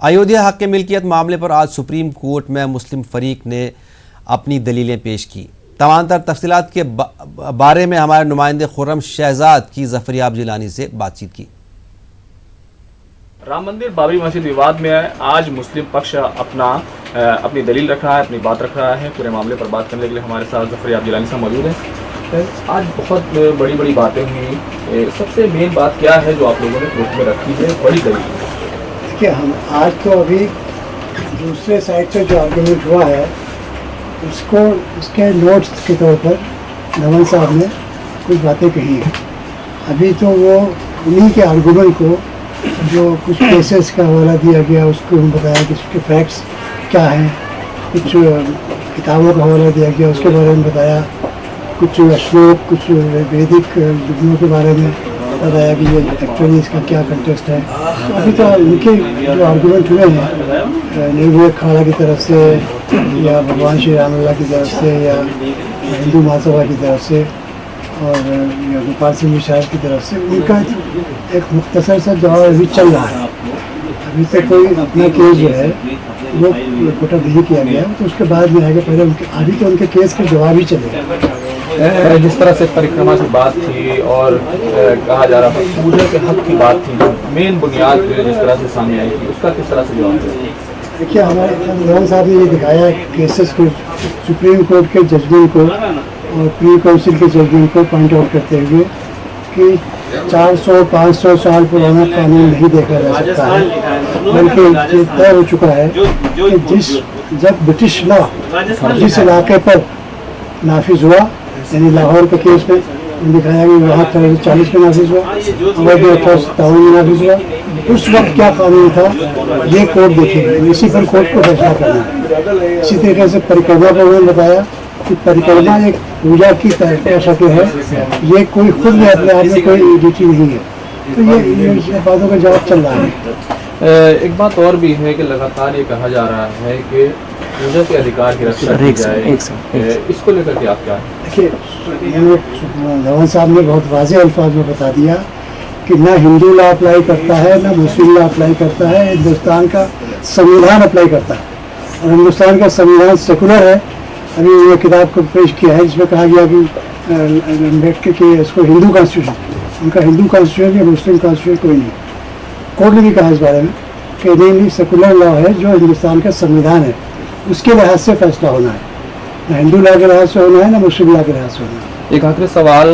अयोध्या हक के मिल्कियत मामले पर आज सुप्रीम कोर्ट में मुस्लिम फरीक ने अपनी दलीलें पेश की। तमाम तर तफसीलात के बारे में हमारे नुमाइंदे खुर्रम शहजाद की ज़फ़रयाब जिलानी से बातचीत की। राम मंदिर बाबरी मस्जिद विवाद में आज मुस्लिम पक्ष अपनी दलील रख रहा है, अपनी बात रख रहा है। पूरे मामले पर बात करने के लिए हमारे साथ ज़फ़रयाब जिलानी साहब मौजूद हैं। आज बहुत बड़ी बड़ी बातें हुई, सबसे मेन बात क्या है जो आप लोगों ने कोर्ट में रखी है, बड़ी दलील? देखिए, हम आज तो अभी दूसरे साइड से जो आर्गूमेंट हुआ है उसको उसके नोट्स के तौर पर नमन साहब ने कुछ बातें कही हैं। अभी तो वो उन्हीं के आर्गूमेंट को जो कुछ केसेस का हवाला दिया गया उसको हम बताया कि उसके फैक्ट्स क्या हैं, कुछ किताबों का हवाला दिया गया उसके बारे में बताया, कुछ श्लोक, कुछ वैदिक युगों के बारे में बताया कि ये एक्चुअली इसका क्या कंटेक्स्ट है। तो अभी तो इनके जो आर्गूमेंट हुए हैं निर्भय खाड़ा की तरफ से या भगवान श्री राम अल्लाह की तरफ से या हिंदू महासभा की तरफ से और या गोपाल सिंह मिश्र की तरफ से, उनका एक मुख्तसर सा दौर अभी चल रहा है। अभी तक कोई अपना केस जो है वो कोटा नहीं किया गया, तो उसके बाद में आगे पहले अभी तो उनके केस के जवाब ही चलेगा। जिस तरह से परिक्रमा की बात थी और कहा जा रहा था पूजा के हक की बात थी, जो मेन बुनियाद जिस तरह से सामने आई थी, उसका किस तरह से जवाब दिया? देखिए, हमारे नवान साहब ने ये दिखाया केसेस को, सुप्रीम कोर्ट के जजमेंट को और प्री काउंसिल के जजमेंट को पॉइंट आउट करते हुए कि 400-500 साल पुराना कानून नहीं देखा जा सकता है, बल्कि ये तय हो चुका है कि जब ब्रिटिश लॉ जिस इलाके पर नाफिज हुआ, यानी लाहौर के केस में दिखाया कि वहाँ 40 में नाफिज हुआ, अवध 1857 में नाफिज हुआ, उस वक्त क्या कानून था ये कोर्ट देखेगी, इसी पर कोर्ट को फैसला करना है। इसी तरीके से परिक्रमा पर उन्होंने बताया कि परिक्रमा एक पूजा की शक्ल है, ये कोई खुद में अपने आप में कोई ड्यूटी नहीं है। तो ये बातों का जवाब चल रहा है। एक बात और भी है कि लगातार ये कहा जा रहा है कि पूजा के अधिकार की रक्षा की जाए, इसको लेकर के आप क्या? देखिए, नवान साहब ने बहुत वाज़ेह अल्फाज में बता दिया कि ना हिंदू लॉ अप्लाई करता है ना मुस्लिम लॉ अप्लाई करता है, हिंदुस्तान का संविधान अप्लाई करता है और हिंदुस्तान का संविधान सेकुलर है। अभी ये किताब को पेश किया है जिसमें कहा गया कि अम्बेडकर के इसको हिंदू कॉन्स्टिट्यूशन, उनका हिंदू कॉन्स्टिट्यूशन या मुस्लिम कॉन्स्टिट्यूशन कोई नहीं। कोर्ट ने भी कहा इस बारे में कि नहीं, सेकुलर लॉ है जो हिंदुस्तान का संविधान है, उसके लिहाज से फैसला होना है, ना हिंदू लॉ के लिहाज से होना है ना मुस्लिम लॉ के लिहाज से होना है। एक आखिरी सवाल,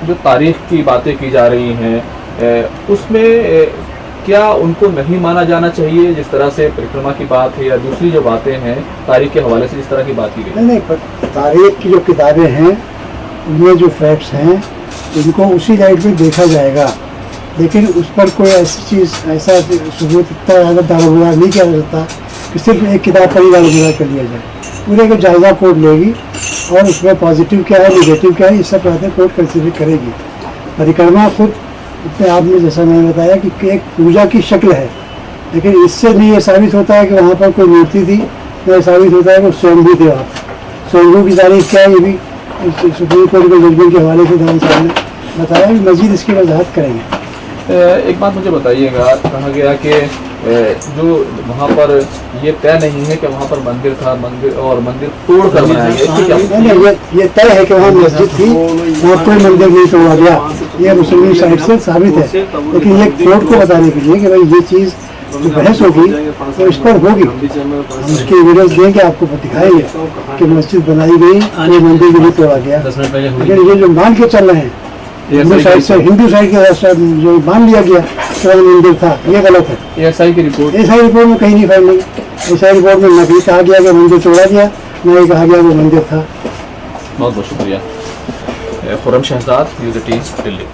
जो तारीख की बातें की जा रही हैं उसमें क्या उनको नहीं माना जाना चाहिए? जिस तरह से परिक्रमा की बात है या दूसरी जो बातें हैं तारीख के हवाले से जिस तरह की बात की गई? नहीं, तारीख की जो किताबें हैं उनमें जो फैक्ट्स हैं उनको उसी लाइट में देखा जाएगा, लेकिन उस पर कोई ऐसी चीज़, ऐसा सबूत इतना ज़्यादा दारोमदार नहीं किया जा सकता कि सिर्फ एक किताब पर ही दारोमदार कर लिया जाए। पूरे का जायज़ा कोर्ट लेगी और उसमें पॉजिटिव क्या है, निगेटिव क्या है, ये सब बातें कोर्ट कंसिडर करेगी। परिक्रमा खुद अपने आप में, जैसा मैंने बताया, कि एक पूजा की शक्ल है, लेकिन इससे नहीं ये साबित होता है कि वहाँ पर कोई मूर्ति थी, ये साबित होता है कि स्वयंभू थे वहाँ पर। स्वयंभू की तारीख क्या है ये भी सुप्रीम कोर्ट के जजमेंट के हवाले से नवान साहब ने बताया कि मजीद इसकी वजाहत करेंगे। एक बात मुझे बताइएगा, कहा गया कि जो वहाँ पर ये तय नहीं है कि वहाँ पर मंदिर था, मंदिर तोड़ कर बनाया गया। ये तय है कि वहाँ मस्जिद थी और कोई मंदिर नहीं तोड़ा गया, ये मुस्लिम साइड से साबित है। लेकिन ये कोर्ट को बताने के लिए कि भाई ये चीज़ जो बहस होगी तो इस पर होगी, हम उसकी एविडेंस देंगे, आपको दिखाएंगे कि मस्जिद बनाई गई, कोई मंदिर भी नहीं तोड़ा गया। लेकिन ये जो मान के चल रहे हैं हिंदू साइड के जो मान लिया गया कि वहाँ मंदिर था, ये गलत है। एएसआई की रिपोर्ट में कहीं नहीं फाइंडिंग, एएसआई रिपोर्ट में न कहीं कहा गया कि मंदिर तोड़ा गया, न ही कहा गया वो मंदिर था। बहुत बहुत शुक्रिया। खुर्रम शहजाद, न्यूज़ 18 दिल्ली।